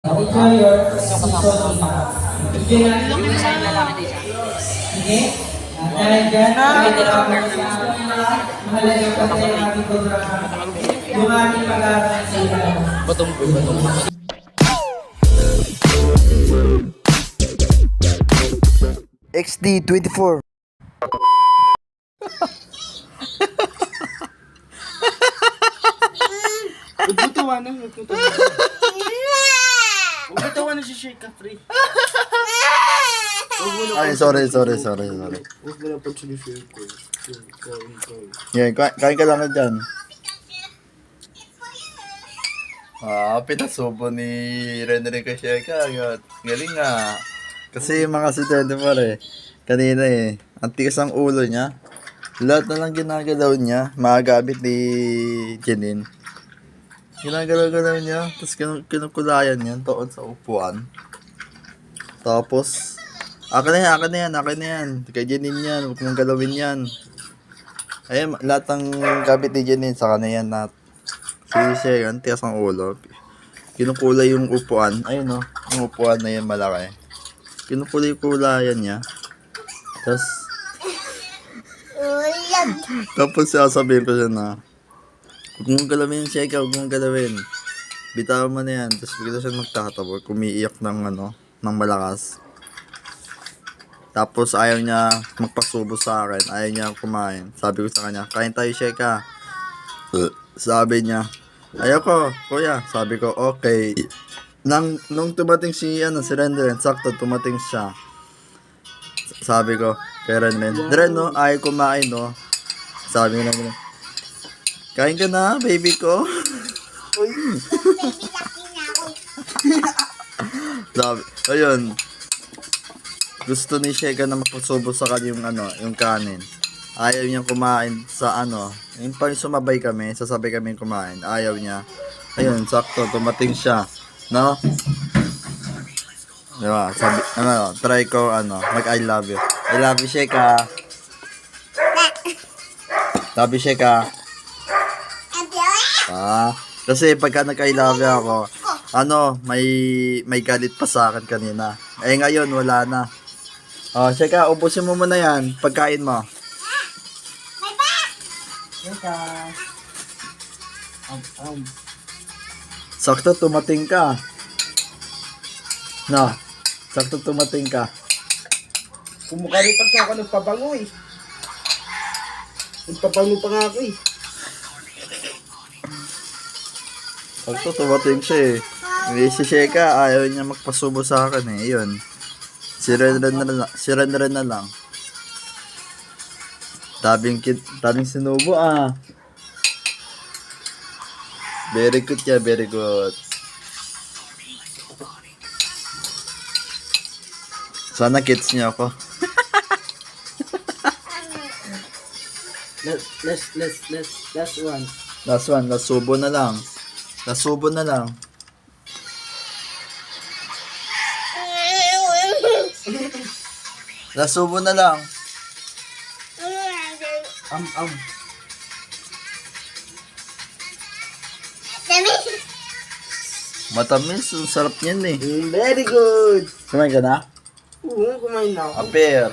Enjoy your season na. Enjoy natin yung Sige. Dahil dyan, mahalaga pa tayo ang ating programa. Yung ating pag-aaral sa ilalim. XD24. Magbutuwa na, magbutuwa. Magbutuwa na si Sheikha Free. Ay, sorry. Huwag mo na pag sinishare ko. Yan, kain ka lang dyan. Pinasubo ni Rene Kasheka. Galing nga. Kasi yung mga estudyante pa kanina ang tigas ang ulo niya. Lahat na lang ginagalaw niya, magagamit ni Jenin. Ginagalaw-galaw niya, tapos kinukulayan niya doon sa upuan. Tapos, akin na yan. Kay Jenin yan, huwag mong galawin yan. Ayun, lahat ng gamit ni Jenin, sa kanya yan na siya, ang tigas ang ulo. Kinukulay yung upuan, ayun yung upuan na yan malaki. Kinukulay-kulayan niya. Tapos sasabihin ko siya na huwag mong galawin siya, huwag mong galawin. Bitawan mo na yan. Tapos bigla siya magtatawa, kumiiyak ng malakas. Tapos ayaw niya magpasubo sa akin, ayaw niya kumain. Sabi ko sa kanya, kain tayo, Sheka. Sabi niya, ayoko, kuya. Sabi ko, okay. Nung tumating si Rendren, sakto tumating siya. Sabi ko, kay Rendren, ayaw kumain, Sabi ko naman, kain ka na, baby ko. Sabi, ayun. Gusto ni Sheka na magpasubo sa kanya yung kanin. Ayaw niya kumain sa yung pag sumabay kami, sasabay kami kumain. Ayaw niya. Ayun, sakto, tumating siya. No? Diba? Sabi, try ko, mag I love you. I love you, Sheka. Love you, Sheka. Kasi pagka nag-I love you ako, may galit pa sa akin kanina. Ngayon, wala na. Sheka, ubusin mo muna yan, pagkain mo. Sheka. Sakto, tumating ka. Sakto tumating ka. Kumukaripan ka ako nagpabango Nagpabango pa nga ako Sakto tumating siya Si Sheka, ayaw niya magpasubo sa akin Yun. Si Renren na lang. Tabing sinubo Very good ya, very good. Sana kids niyo ako. Last one. Last subo na lang. Matamis, ang sarap niyan Very good. Kumain ka na? Oo, kumain na ako. Aper.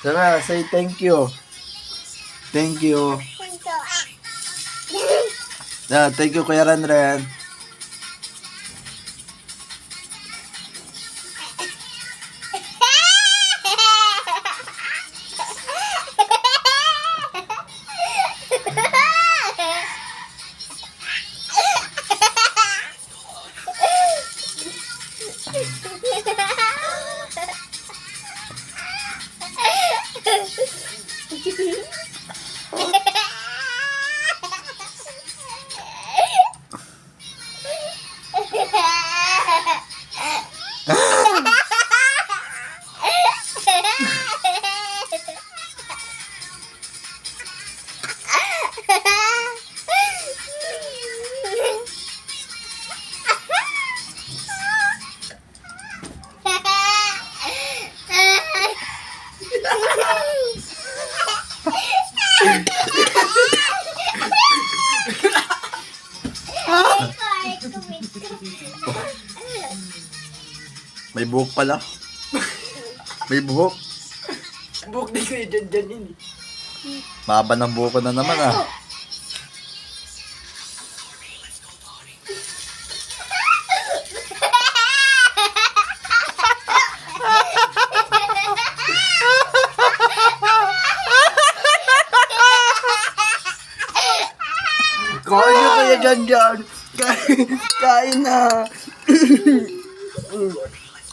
Tara, say thank you. Thank you. Thank you, Kuya Renren. May buhok pala. May buhok. Buhok di ko dyan yun. Mahaba ng buhok ko na naman ah. Kain na kaya dyan. Kain na.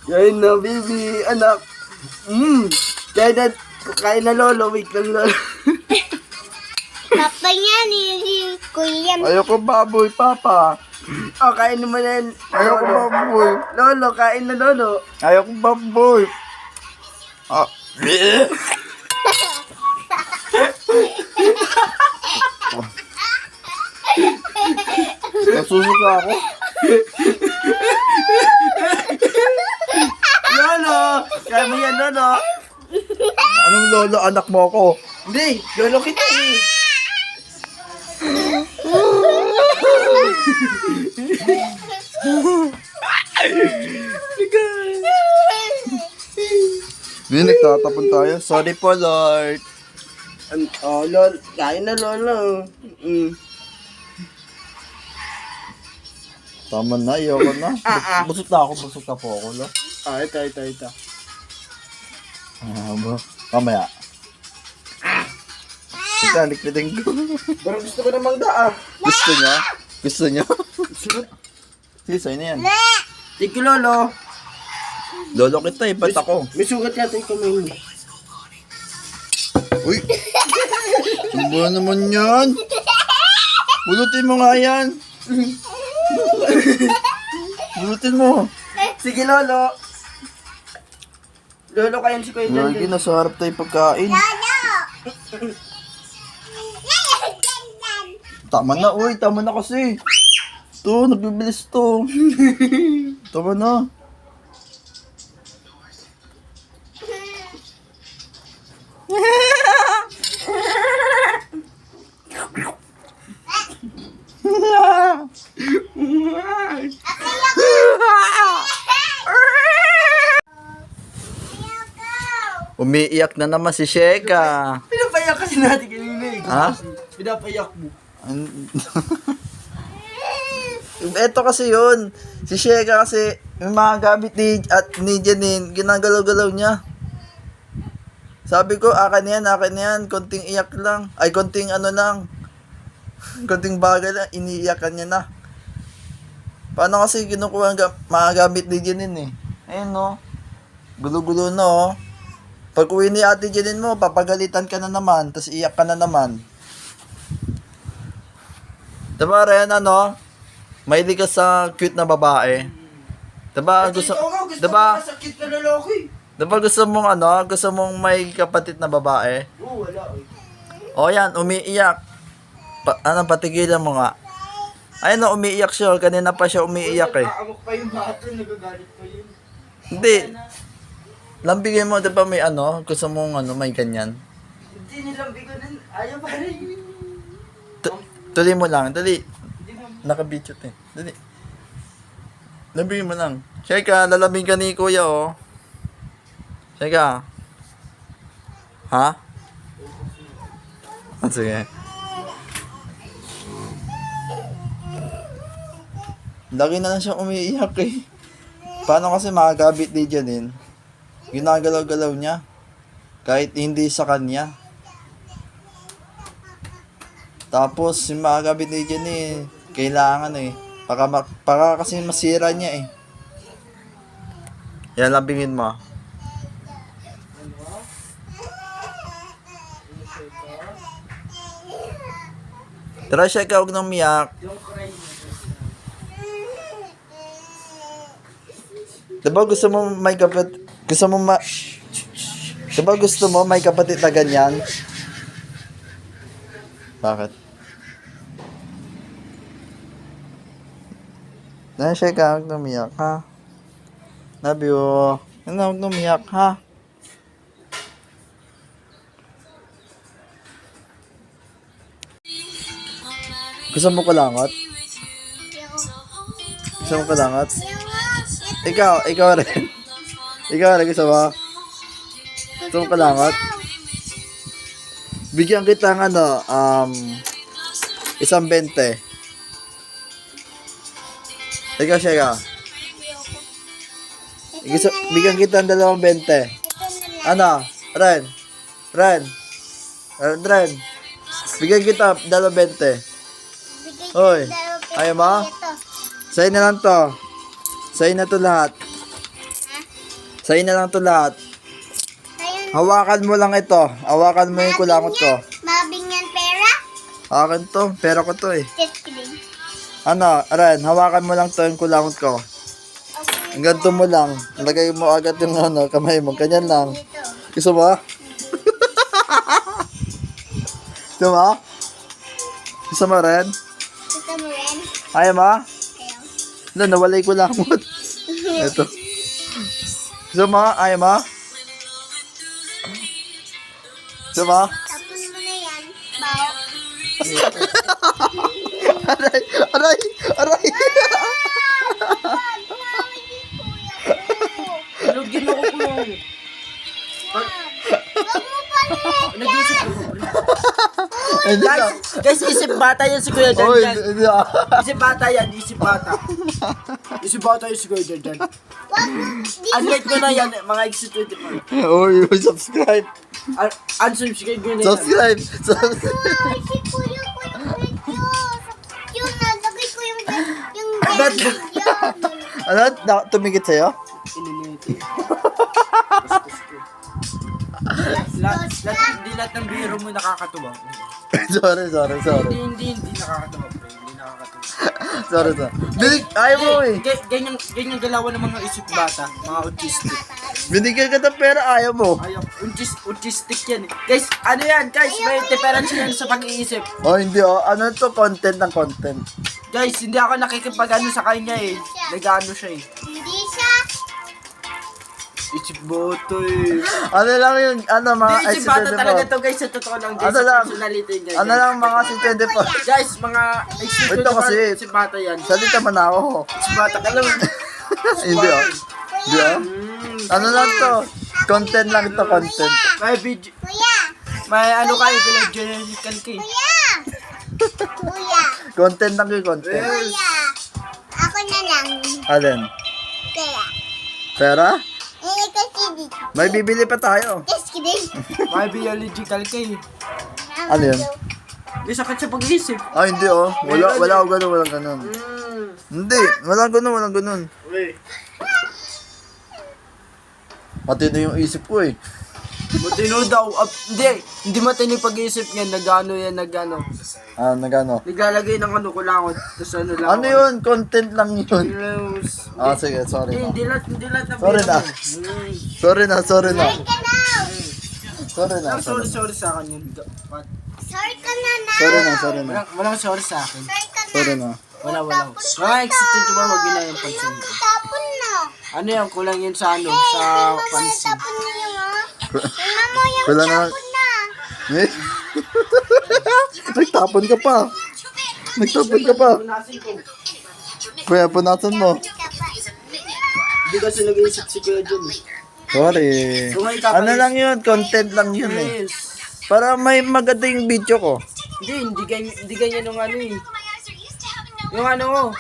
Kain na, baby. Anak. Kain na, lolo. Wait lang, lolo. Papa niya ni Kuya. Ayoko baboy, papa. Oh, kain naman yan. Ayoko baboy. Lolo, kain na, lolo. Ayoko baboy. Ah. Nasusuka ako. Lolo! Kain mo yan, lolo. Anong lolo? Anak mo ako. Hindi, lolo kita eh. Hindi, nagtatapon tayo. Sorry po, Lord. Oh, lolo. Kain na, lolo. Tama na, ayoko na. Busog na ako, busog na po ako, lo. Ito. Ah, ba? Mamaya. Ika, likpitin ko. Pero gusto ko namang daa. Gusto niya? Gusto niya? Sugat. Sige, sa'yo na yan. Thank you, lolo. Lolo kita, ba't ako? May sugat yata yung kamay mo. Uy! Sumbo naman yan! Bulutin mo nga yan! Bulutin mo! Sige, lolo. Lolo, kain si Kuya Lagi, Jan. nasa harap tayo pagkain. Tama na, uy! Tama na kasi! Ito, nagbibilis to. Tama na. Umiiyak na naman si Sheka. Pinapayak kasi natin kanina eh. Ha? Pinapayak mo. Ito kasi yun. Si Sheka kasi, yung mga gamit ni Janine, ginagalaw-galaw niya. Sabi ko, akin yan. Konting iyak lang. Ay, konting ano lang. Konting bagay lang, iniiyakan niya na. Paano kasi kinukuha ang mga gamit ni Janine eh. Ayun no. Gulo-gulo na oh. Pag uwi ni Ate Janine mo, papagalitan ka na naman, tapos iyak ka na naman. Diba Ren, ano? Mahilig ka sa cute na babae. Diba gusto, diba, Sakit na lalaki. diba gusto mong ano, gusto mong may kapatid na babae? Oo, wala eh. O yan, umiiyak. Patigilan mo nga. Ayun no, umiiyak siya. Kanina pa siya umiiyak eh. Nakaamok pa yung bata, nagagalit pa yun. Hindi. Lambigin mo, diba may ano, gusto mong ano, may ganyan. Hindi nilang bigonan. Ayaw pa rin. Tuloy mo lang, dali. Naka-video to eh. Dali. Lambigin mo lang. Sheka, lalamig ka ni kuya oh. Sheka. Ha? Ah, sige. Lagi na lang siya umiiyak eh. Paano kasi makagabit ni Janine? Ginagalaw-galaw niya. Kahit hindi sa kanya. Tapos, yung makagabit ni Janine, kailangan eh. Para kasi masira niya eh. Yan, labingin mo. Tara siya, ikaw huwag nang miyak. Diba gusto mo may kapatid, diba gusto mo may kapatid na ganyan? Bakit? Siya ka, huwag nang miyak, ha? Love you. Huwag nang miyak, ha? Gusto mo kulangot? Gusto mo kulangot? Ikaw rin. Ikaw, gusto mo? Gusto mo kalangot? Bigyan kita ng ano, isang 20. Ikaw, Sheka. Bigyan kita ng 2 20. Ano? Ren. Bigyan kita 2 20. Hoy, ayaw mo? Sa'yo na lang to. Sa'yo na to lahat. Sa'yo na lang to lahat. Hawakan mo lang ito. Hawakan mo yung kulangot ko. Mabing yan pera? Akin to. Pera ko to eh. Just kidding. Ano, Ren, hawakan mo lang to yung kulangot ko. Okay. Ang ganito mo lang. Lagay mo agad yung ano, kamay mo. Ganyan lang. Ito. Gusto mo? Gusto mo? Gusto mo, Ren? Gusto mo rin? Ayaw mo? Ayaw. Wala, nawalay ko langot. Ito. Gusto mo? Ayaw mo? Gusto mo? Tapon mo na yan. Bao. Aray! Aray! Aray! Ano, ginoko ko lang. Wag mo pa rin. Nag-iisip ko. Hindi ka. Guys, isip bata yan si Kuya Oy, Jan. hindi ka. Isip bata yan, isip bata. Isip bata yan si Kuya Jan. Unlike ko na yan, mga X24. Oy, subscribe. Unsubscribe ko na yan. Subscribe. Wow, si Kuya ulit yun. Yung nalagay ko yung Ba't- yun. Ano? Tumigit sa'yo? Ininiti. Hindi lahat ng biro mo nakakatuwa. sorry. Hindi nakakatuwa. Hindi nakakatuwa. Sorry. Binig, ayaw mo eh. Ganyan galawan ng mga isip bata, mga autistic. Binigyan ka ng pera, ayaw mo. Ayaw, autistic yan eh. Guys, ano yan? Guys, may difference yan sa pag-iisip. Oh, hindi oh. Ano to? Content ng content. Guys, hindi ako nakikipag-ano sa kanya eh. Nag-ano siya eh. Hindi siya. Isip boto eh. Ano lang yun? Ano mga Hindi, isip bata talaga IC24? to guys. Sa totoo lang guys. Ano Sa lang? personality niya. Ano guys. lang mga C24? Guys, mga IC24. Ito kasi, Isip bata yan. Salita man ako. Isip bata ka lang. Hindi oh. Hindi oh. Ano lang to? Content lang to, content. May video. Kuya. May ano kayo, pinag-generical kayo. Kuya. Content lang yung content. Kuya. Ako na lang. Alin? Kaya. Pera? Kasi dito. May bibili pa tayo. Just kidding. May biological kayo. Ano yun? May sakit sa pag-iisip. Ah, hindi oh. Wala ako ganun, walang ganun. Hindi, walang ganun. Matino yung isip ko eh. Matino daw. Hindi matino yung pag-iisip niya. Nag-ano. Ah, nagano? Naglalagay ng ano, kulangot. Tapos ano lang. Ano yun? Content lang yun. News. Ah, sige, sorry na. Hindi lahat na Sorry biro na. mo. Sorry na. Sorry ka na. Sorry sa akin yun. Sorry ka na. Sorry na. Walang sorry sa akin. Sorry ka na. Sorry na. Wala. Mga excited ba wag na yung pansin. Tapon na. Ano yan? Kulang yun sa ano? Sa pansin. Tapon na yung tingnan mo yung Wala na. tapon na. Eh? Nagtapon ka pa. Punasin ko. Kuya, punasan mo. Hindi kasi nag-iisip si Kuya John. Sorry. Kumain ka Ano pa, lang yun? Content lang yun eh. Yes. Para may maganda yung video ko. Hindi ganyan yung ano eh. Yung ano,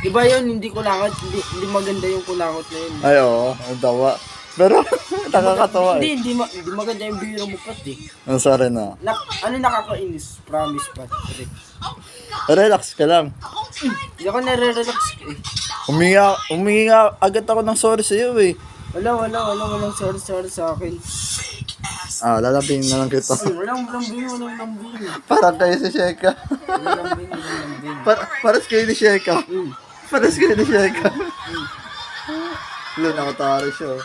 iba yun, hindi kulangot, hindi maganda yung kulangot na yun. Ay, oo. Ang tawa. Pero, nakakatawa eh. Hindi maganda yung biro mo pati. Oh, sorry na. Ano nakakainis? Promise pa. Relax ka lang. Hindi ako nare-relax eh. Humingi nga agad ako ng sorry sa'yo eh. Walang sorry sa akin. Ah, lalabing na lang kita. Walang lambing. Parang kayo si Sheka. Walang lambing. Paras kayo ni Sheka. Paras kayo ni Sheka. Wala, nakatari siya.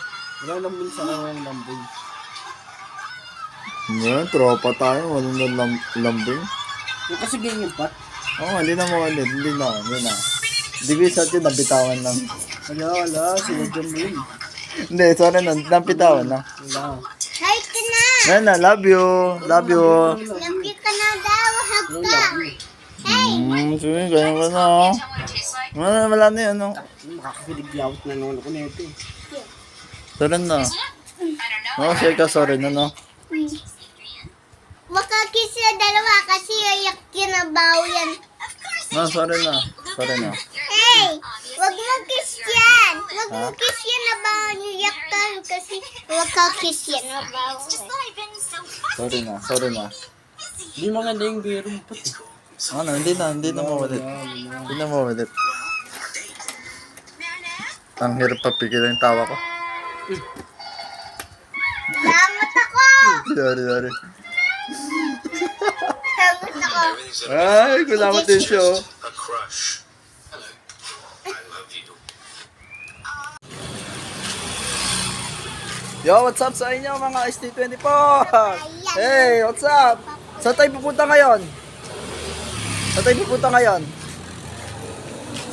Walang lambing sa walang lambing. Ngayon, tropa tayo. Walang lambing. Yung kasi ganyan pa. Oo, hindi na mo ulit. Hindi na. Hindi ko isa natin, nabitawan lang. Wala. Sinadyan mo yun. Hindi, sorry na. Nabitawan na. Wala. Sorry ka na. Ngayon na, love you. Love you ka na daw. Hug ka. Sige, ganyan ka na. Wala na yun, no? Makakakilig lawat na naman ako nito eh. Sorry na. No, share ka, sorry na, no? Makakiss na dalawa kasi iyak kinabaw yan. No, sorry na. Sorry na. Hey! Wag mo kiss yan! Wag mo kiss yan na ba? Iyak tayo kasi wag ka kiss yan na ba? Sorry na, sorry na. Hindi maganda yung biro mo pati. Ano, hindi na maulit. Hindi na maulit. Ang hirap papigil yung tawa ko. Salamat ako! Sorry. Salamat ako! Ay, salamat din siya, oh. A crush. Hello. I love you. Yo, what's up sa inyo mga ST24? Hey, what's up? Saan tayo pupunta ngayon?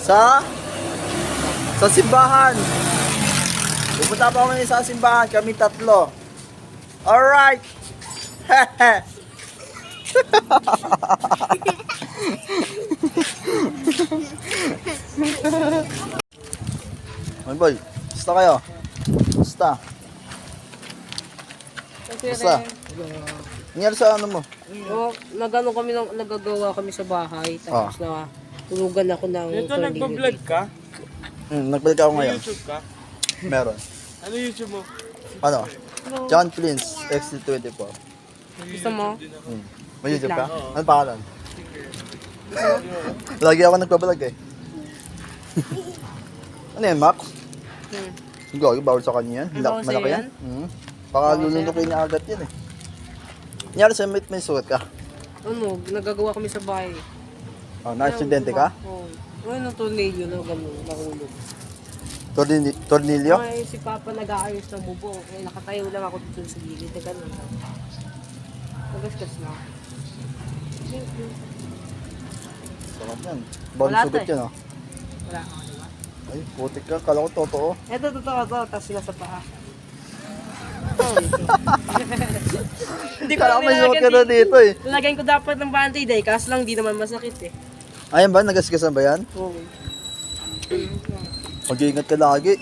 Sa simbahan. Pupunta pa kami sa simbahan, kami tatlo. Alright. My boy, basta kayo? Basta. Nangyari sa ano mo? Nagagawa kami sa bahay, tapos na tulugan ako ng Ito, nagbablog ka? Nagbalik ako ngayon. YouTube ka? Meron. Ano YouTube mo? Ano? John Prince, XT24. Gusto mo? May YouTube ka? Ano pangalan? Lagi ako nagbablog eh. Ano yan, Max? Gagi, bawal sa kanya yan. Bawal sa'yo Malaki yan? Baka lulunukin niya agad yan eh. Nangyari sa may suot ka? Ano, nagagawa kami sa bahay. Oh, na-aksidente ka? Oo. Ano, tornilyo na gano'n, nahulog. Tornilyo? Ay, si Papa nag-aayos ng bubong. Eh, nakatayo lang ako dito sa gilid. Na gano'n. Nagasgas na. Sarap yan. Bawal Wala sugat to eh. yan oh. Wala ako, diba? Ay, putik ka. Kala ko totoo. Ito, totoo to. Tapos sila sa paa. Hindi Kala ko may suot ka na dito eh. Lagyan ko dapat ng band-aid eh. Kaso lang, di naman masakit eh. Ayan ba? Nagasgasan ba yan? Oo. Mag-iingat ka lagi.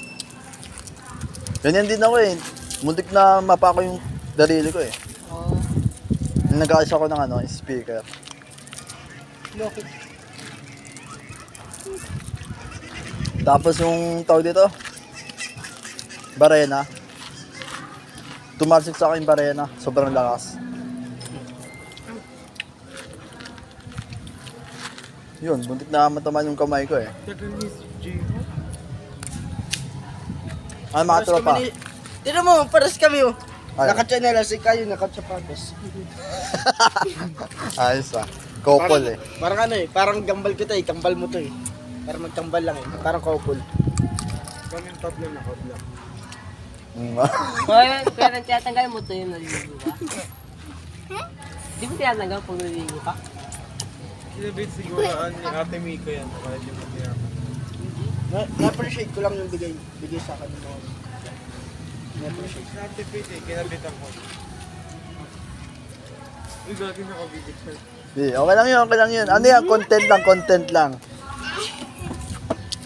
Ganyan din ako eh. Muntik na mapa ko yung darili ko eh. Oo. Nag-ayos ako ng speaker. Bakit? Tapos yung tawag dito, barena. Tumalsik sa akin yung barena. Sobrang lakas. Yun, buntik na mataman yung kamay ko eh. Tagal ni J-Ho? Ay, mga tropa. Tira mo, pares kami oh. Ay. Naka-chanela si kayo, naka-chapatos. Ayos ah. Couple eh. Parang ano eh, parang gambal kita eh, kambal mo to eh. Parang magkambal lang eh, parang couple. Kaming tatlo na kabla. Kaya nang tiyatanggal mo to yung naliligo ka? Di mo tiyatanggal kung naliligo ka? Sinabit siguraan ni Ate Miko yan. Kaya di mo tiyama. Na-appreciate ko lang yung bigay sa akin mo. Na-appreciate. Si Ate Pete, kinabitan ko. Uy, gagi na kabigit siya. Okay lang yun, okay lang yun. Ano yan? Content lang.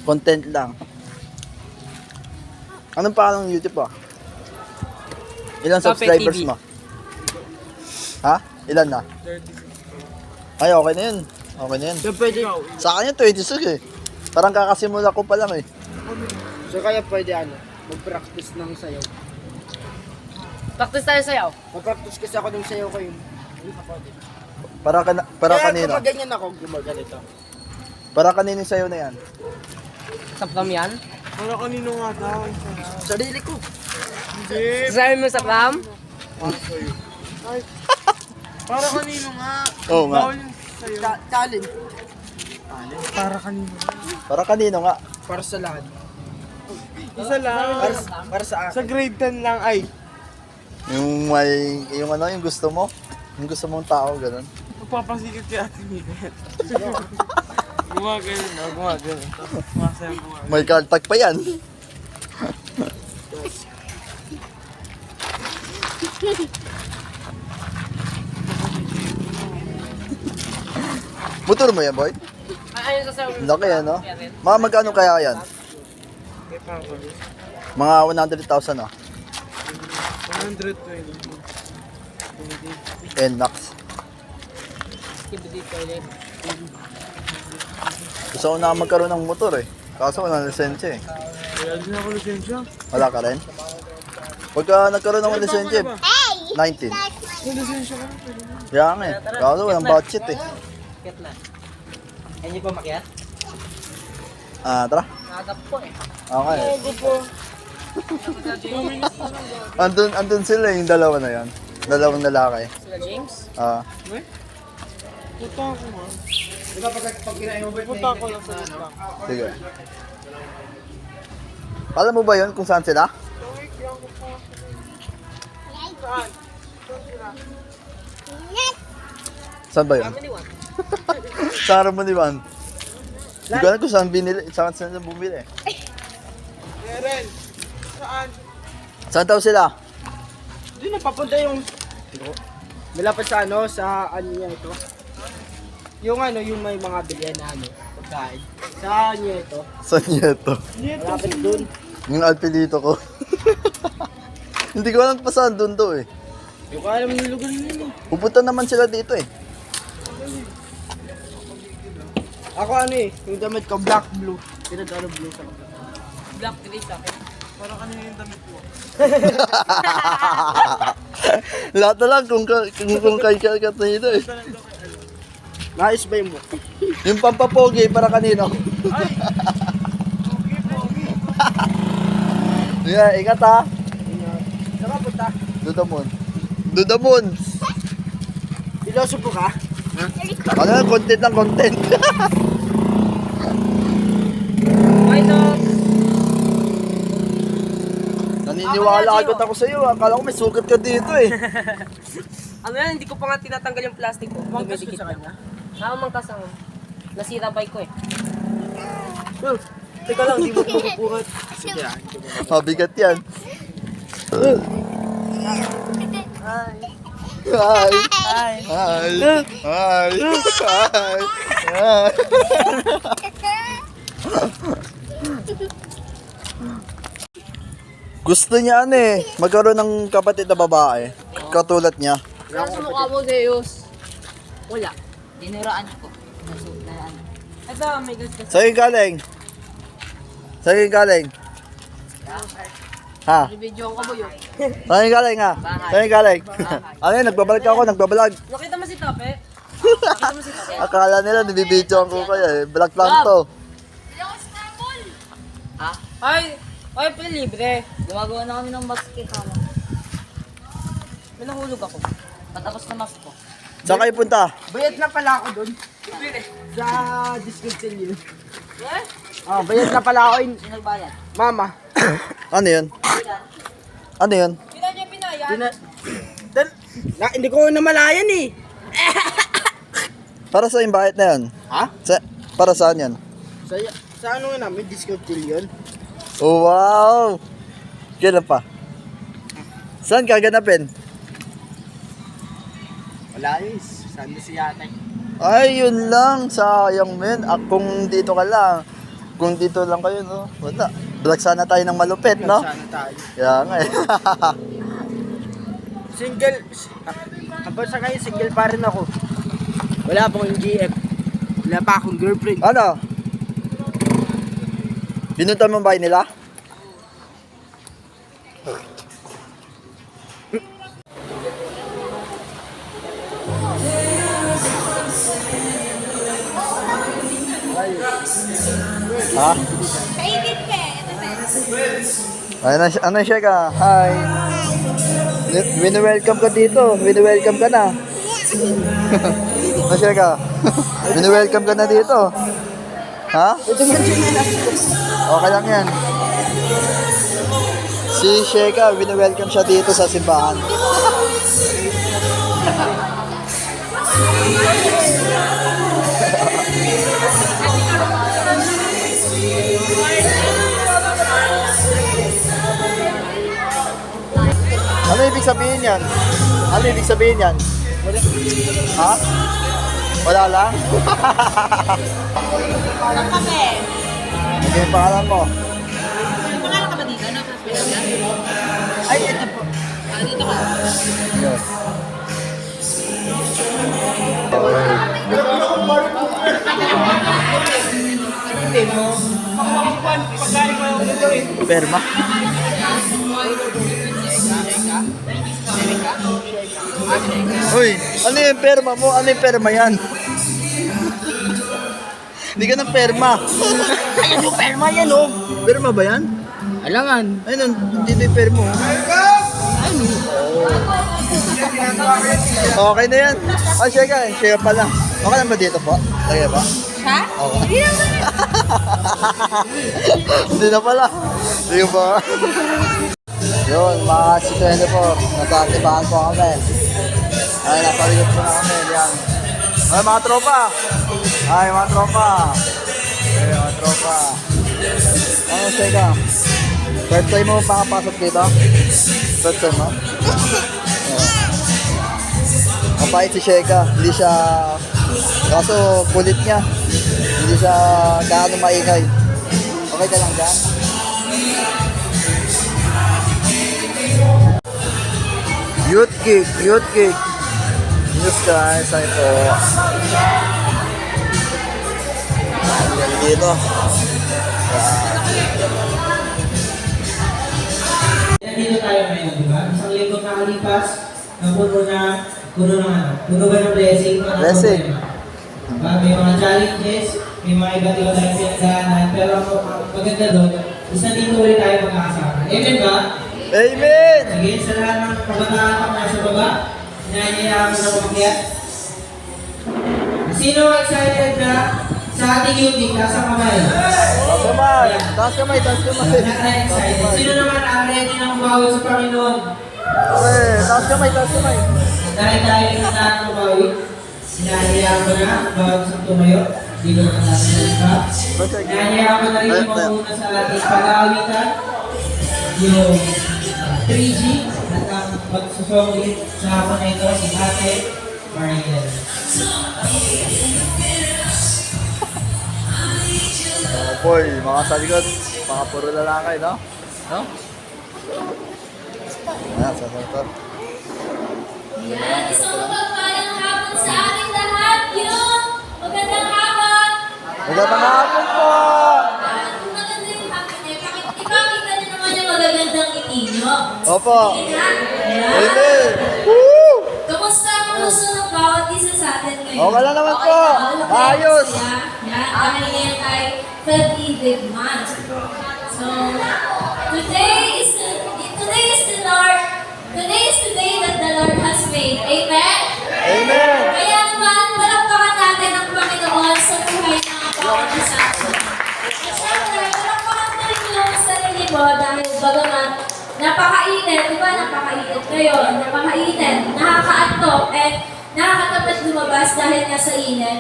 Content lang. Anong pangalan ng YouTube mo? Ilang Tope subscribers TV. mo? Ha? Ilan na? 36. Ay, okay na yun. Okay na yun. So pwede, Sa akin yung 26 eh. Parang kakasimula ko pa lang eh. so kaya pwede mag-practice ng sayaw. Practice tayo sayaw. Mag-practice kasi ako ng sayaw ko yung Para kaya kanino? kapag ganyan ako, gumaganito. Para kanino sa'yo na yan? Saplam yan? Para kanino nga daw? Sarili ko. Hindi. Sabi mo saplam? Para sa'yo. Ay. Para kanino nga? Oo nga. Bawal yung sa'yo. Talent. Para kanino nga? Para kanino nga? Para sa lahat. Isa lang. Para sa akin. Sa grade 10 lang ay. Yung may, yung gusto mo? Yung gusto mong tao, ganun. Magpapasikip kay Ate Miko yan. Gumagano na, gumagano. Masaya gumagano. May kaltag pa yan. Motor mo yan, boy? Ay, ayun sa sayaw. Laki yan, no? Mga magkano kaya yan? Kay Papa. Mga 100,000, no? 120. NMAX. Skibidi toilet. Gusto ko na magkaroon ng motor eh. Kaso wala lisensya eh. Wala din ako lisensya. Wala ka rin? Pagka nagkaroon ng lisensya, Hey! 19. May lisensya ka na. Kaya nga eh. Kaso walang budget eh. Kit na. Ay, hindi pa makiat? Tara. Nakagap po eh. Okay. Hindi po. Andun sila yung dalawa na yan. Dalawang lalaki. Sila James? Punta ako nga. Punta ako lang sa loob. Sige. Alam mo ba yun kung saan sila? Saan ba yun? Family one. Sa Harmoniwan. Hindi ko alam kung saan binili. Saan bumili. Eren, saan? Saan daw sila? Doon na papunta yung... Malapit sa ano, sa ano niya ito. Yung ano, yung may mga bilyan na ano, pagkain. Sa niya ito. Saan niya ito? Malapit doon. Yung alpilito ko. Hindi ko alam pa saan doon to eh. Yung ko alam yung lugar nila. Pupunta naman sila dito eh. Ako ano eh, yung damit ko black blue. Pinag-ano blue sa kapatid. Black gray sa akin. Parang ano yung damit mo? Lahat na lang kung kay kat na ito eh. Nais ba yung book? Yung pampapogi para kanino. Yeah, ingat ha. Saan ka punta? Dudamon. Dudamon. Pilosopo ka? Ano yan? Content ng content. Why not? Naniniwala agad ako sa iyo. Akala ko may sugat ka dito eh. Ano yan, hindi ko pa nga tinatanggal yung plastic ko. Mangkas ko Dumidikit sa na. kanya. Mangkas ang nasira bike ko eh. Teka lang, di mo pupukat. Sige ah. Mabigat yan. Hi. Hi. Hi. Hi. Hi. Gusto niya ano eh, magkaroon ng kapatid na babae. Katulad niya. Wala sa mukha mo, Zeus. Wala. Dinuraan ko. Nasulaan. Ito, may gasgas. Sa'yo yung galing. Sa'yo yung galing. Ha? Video ko mo yun. Sa'yo yung galing ha? Sa'yo yung galing. Ano yun, nagbabalag ako, nagbabalag. Nakita mo si Tape? Nakita mo si Tape? Akala nila, nabibidyoan ko kaya eh. Black lang to. Ay, pala libre. Gumagawa na kami ng basket. May nahulog ako. Patapos na mas ko. Saan kayo punta? Bayad na pala ako doon. Sa description yun. Eh? Ah, bayad na pala ako in Sino nagbayad? mama. Ano yun? Ano yun? Pina niya pinaya. Hindi ko namalayan eh. Para sa yung bayad na yun? Ha? Para saan yan? Sa ano nga namin, description yun. Oh, wow! Kailan pa? Saan gaganapin? Wala yun. Saan na si yatay? Ay, yun lang. Sayang, men. Kung dito ka lang. Kung dito lang kayo, no? Wala. Vlog sana tayo ng malupit, no? Sana tayo. Kaya nga eh. Single. Kapag sa kayo, single pa rin ako. Wala pa akong GF. Wala pa akong girlfriend. Ano? Binuntan mo ang bahay nila? Ha? Ano siya ka? Hi. Wini-welcome ka dito. Wini-welcome ka na. Ano siya ka? Wini-welcome ka na dito. Ha? Okay lang yan. Si Sheka, wini-welcome siya dito sa simbahan. Ano ibig sabihin yan? Ano ibig sabihin yan? Ha? Wala lang? Walang kami. Sige, pangalan mo. Pangalan ka ba dito? No? Ay, ito po. Dito Perma. Uy, ano yung perma mo? Ano yung perma yan? Hindi ka ng perma. Ayan yung perma yan, oh. Perma ba yan? Alangan. Ayun, dito yung perma. Okay na yan. Oh, share pala. Okay na ba dito po? Lagay ba? Ha? Okay. Hindi na pala. Hindi ba? Yun, mga situendo po. Nagkakitibahan po kami. Ay, napaligot po na kami. Yan. Ay, mga tropa. Ay, mga tropa. Ay, mga tropa. Ano, Sheka? First time mo pakapasok dito? First time mo? Mapait si Sheka. Hindi siya... Kaso kulit niya. Hindi siya gaano maingay. Okay ka lang dyan? Youth kick, youth kick. News guys, ay po. Ayan dito. Nandito tayo ngayon, di ba? Isang linggo nakalipas, na puno ba ng blessing? Blessing. Diba? May mga challenges, may mga iba't iba tayong pinagdaanan, pero ang maganda doon, isa dito ulit tayo magkakasama. Amen ba? Amen! Sige, sa lahat ng kabataan na nasa baba, hinahihirap ko na umakyat. Sino ang excited na sa ating youth, taas ang kamay? Taas kamay! Taas kamay! Taas kamay! Lahat tayo excited. Sino naman ang ready na kumawi sa Panginoon? Okay, taas kamay! Taas kamay! Dahil tayo na kumawi, hinahihirap ko na bawat isang tumayo. Dito na natin ito. Hinahihirap ko na rin yung muna sa ating pag-aawitan. Yung 3G at ang magsusongit sa hapon na ito si Ate Mariel. Boy, mga salikod, mga puro lalaki, no? No? Ayan, sasaltot. Isang mapagpalang hapon sa ating lahat, yun! Magandang hapon! Magandang hapon po! Kung maganda yung hapon niya, ipakita niyo naman yung magagandang ngiti niyo. Opo! Ayan. Amen! Woo! Kamusta ang puso ng bawat isa sa atin ngayon? Okay lang naman po. Ayos. Yan, dahil ngayon ay Pag-ibig Month. So, today is the day that the Lord has made. Amen? Amen! Kaya naman, palakpakan natin ang Panginoon sa buhay ng bawat isa. At syempre, palakpakan mo rin yung sarili mo dahil bagaman napakainit, di ba napakainit ngayon, napakainit, nakakaantok, at nakakatamad lumabas dahil nga sa init.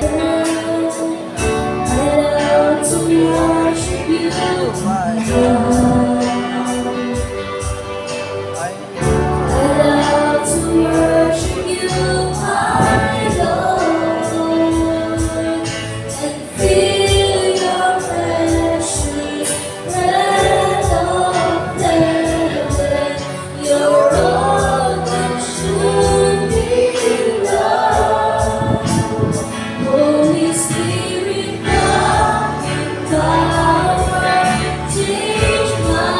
I love to worship you, my God. I love to worship you, my Lord, and feel your precious breath of heaven. You're all that should be loved. Holy Spirit, come and change my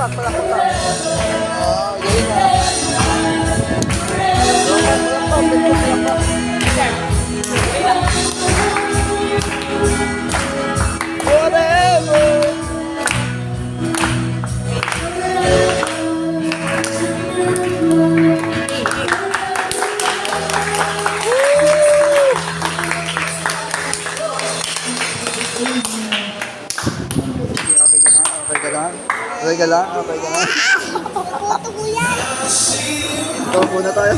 palakpak. Oh, yun na. Whatever. Okay ka lang. Tubo yan. Tupo na tayo.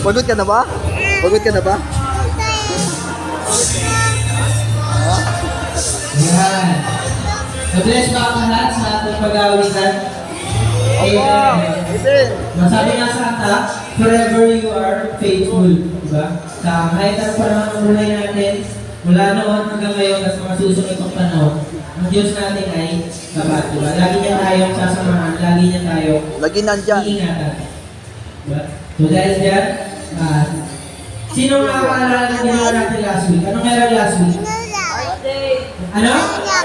Pagod ka na ba? Ayan. God-bless ba ang lahat sa ating pag-aawitan? Amen. Masabi nga sa kanta, forever you are faithful. Diba? Sa kahit ang panahon ng buhay natin, mula noon hanggang ngayon at mga susunod ng panahon, ang Diyos natin ay tapat. Diba? Lagi niya tayong sasamahan, lagi niya tayong Lagi nandyan. iingatan. Diba? So dahil dyan, sino nakakaalala ng ginawa natin last week? Anong meron last week? Ano?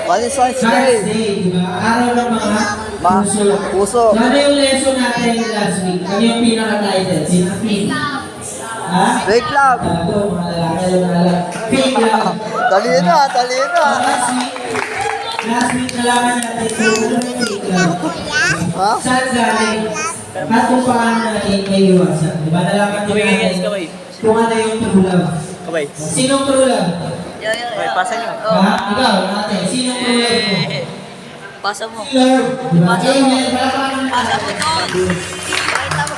Valentine's Father's Day. Day, di ba? Araw ng mga puso. Puso. So, ano yung lesson natin last week? Ano yung pinaka-title? Pinaka-pin? Ha? Fake love. Ito, mga lalaki, alam. Fake love. Talino. Last week, nalaman natin kung ano yung fake love. Ha? Saan galing? At kung paano natin may iwasan. Di ba? Nalaman din natin kung ano yung true love. Sinong true love? Pasa nyo. Ha? Ikaw, ate. Sinong true love mo? Pasa mo. Love. Diba? Amen. Palakpakan mo Pasa natin. mo to.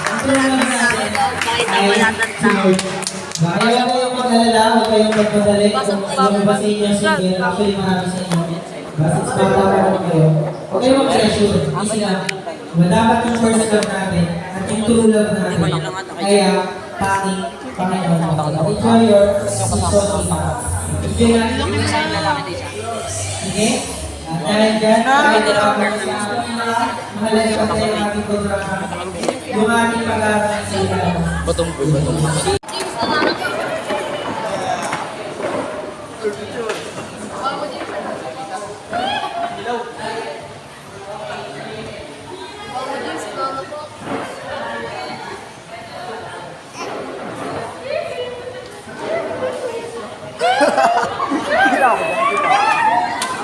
Ang true love natin Pakita mo ay lahat ng si Lord. Kaya huwag kayong mag-alala, huwag kayong magpadali. Kung yung basin niyo single, actually marami sa inyo. Basit sa mga ako kayo. Huwag kayong mag-pressure. Easy lang. Dapat yung first love natin at yung true love natin. Kaya, panging Panginoon natin. Enjoy your season of love. Enjoy natin. Sige? At dahil dyan, kahit na ako sa ating mga mahalaga pa tayo ating programa, yung ating pag-aaral sa ilaw.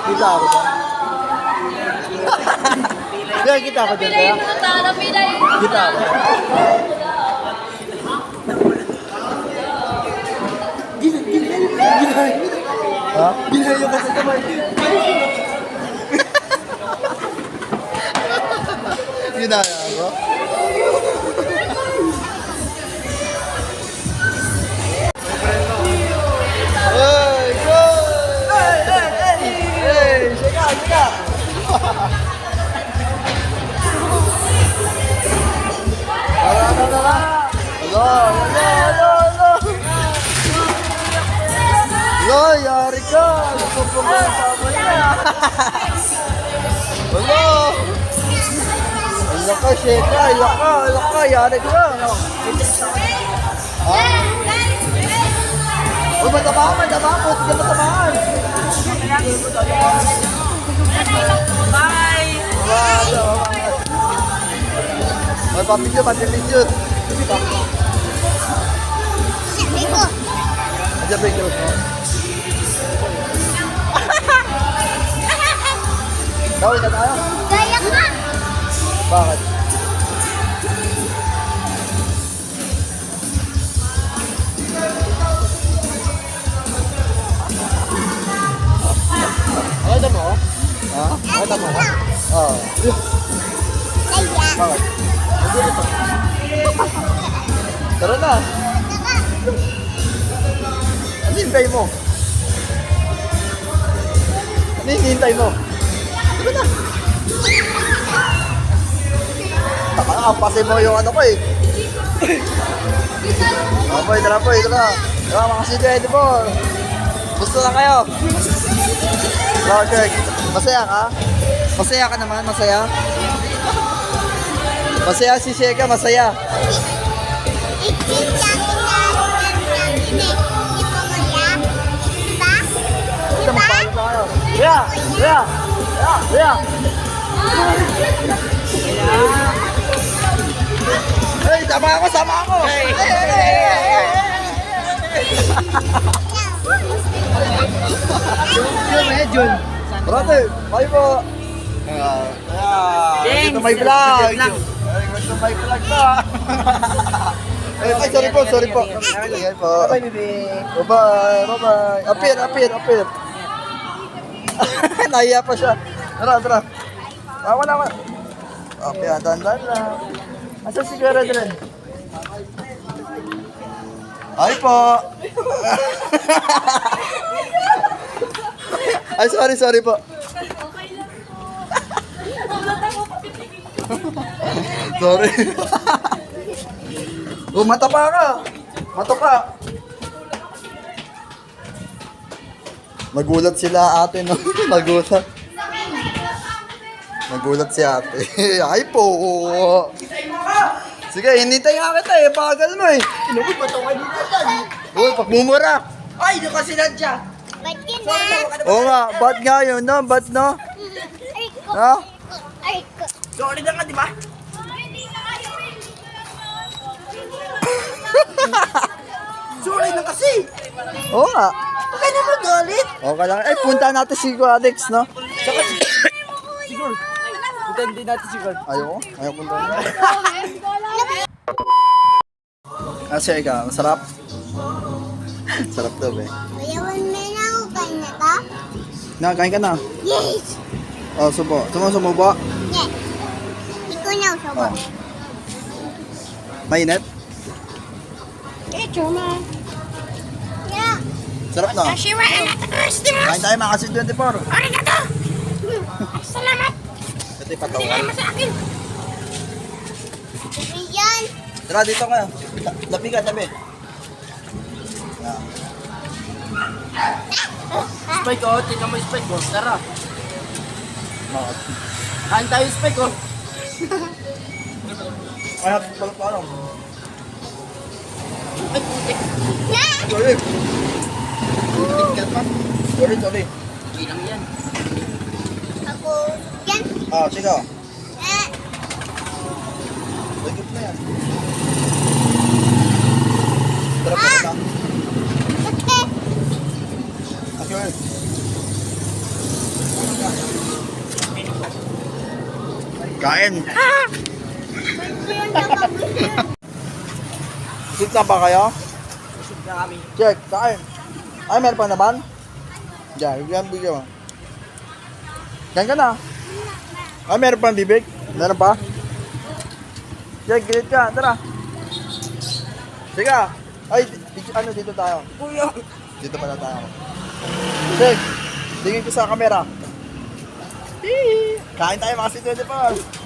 Kita ako dyan. Kaya kita ako dyan kaya. Kita ako. Ha? Ginayo ka sa kamay. Ginaya ako? Hey, go! Hey, shika! Hello, yari ka! Nagpupong ka sa amin niya! Hello! Hello ka, shika! Hello ka! Yari ka! Ha? Uy, matamaan! Huwag ka matamaan! Bye! May papicture! Aja picture mo. Gawin na tayo? Gaya ka! Bakit? Nakita mo? Ha? Nakita mo? Oo. Gaya. Bakit? Tara na. Ano hintay mo? Ano hintay mo? Tara na. Nakapasin mo yung ano ko eh. Tara po, tara. Tara mga si po. Gusto na kayo? Roger, masaya ka? Masaya ka naman, masaya? Masaya si Sheka, masaya. Kita magpahal tayo. Kuya! Hey, sama ako, sama ako! Jun. Brother, bye po! Ito may vlog! Ito may vlog na! Ay, sorry po. Sige po. Bye, baby. Bye-bye, bye-bye. Appear. Nahiya pa siya. Tara. Ako na. Okay, dandan lang. Asa si Kuya Redren? Ay po. Ay, sorry po. Sorry. Mata pa ka. Nagulat sila ate, no? Nagulat si ate. Ay po. Sige, hinintay nga kita eh. Bagal mo eh. Inuwi ba ito kayo dito dyan? Uy, pagmumura. Ay, di ko sinadya. Ba't yun na? Oo nga, ba't nga yun, no? Ba't no? Ay ko. Ha? Ay ko. Sorry na nga, di ba? Sorry na kasi. Oo nga. Bakit naman galit? Okay lang. Ay, punta natin si Kuya Alex, no? Saka siguro. Hindi natin siguro. Ayaw punta na. Kasi ikaw, masarap? Sarap daw eh. Mayawan mo na ako kain na ka? Kain ka na. Yes! Oh, subo. Sumubo. Yes! Ikaw na ako Oh. Mainit? Eh, chuma. Yeah. Sarap na. Kashiwa ang first Kain tayo mga kasi 24. Arigato! Salamat! Ito yung patawal. Sa akin! Yan! Tara, dito ka. Labi ka, tabi. Spike ko, tingnan mo yung spike ko. Tara. Kain tayo yung spike ko. Ay, paano? Ay, putik. Sorry. Sorry. Hindi lang yan. Ako, yan! Ah, sige. Eh, Wake up na yan. Tara, pa ka. okay. Okay. Kain. Sit na ba kayo? Busog na kami. Check, kain. Ay, meron pa naman? Diyan, bigyan mo. Kain ka na. Ay, meron pa ang bibig? Meron pa? Check, gilid ka. Tara. Sige. Ay, dito tayo. Kuya. Dito pala tayo. Check. Tingin ko sa camera. Kain tayo mga si 24.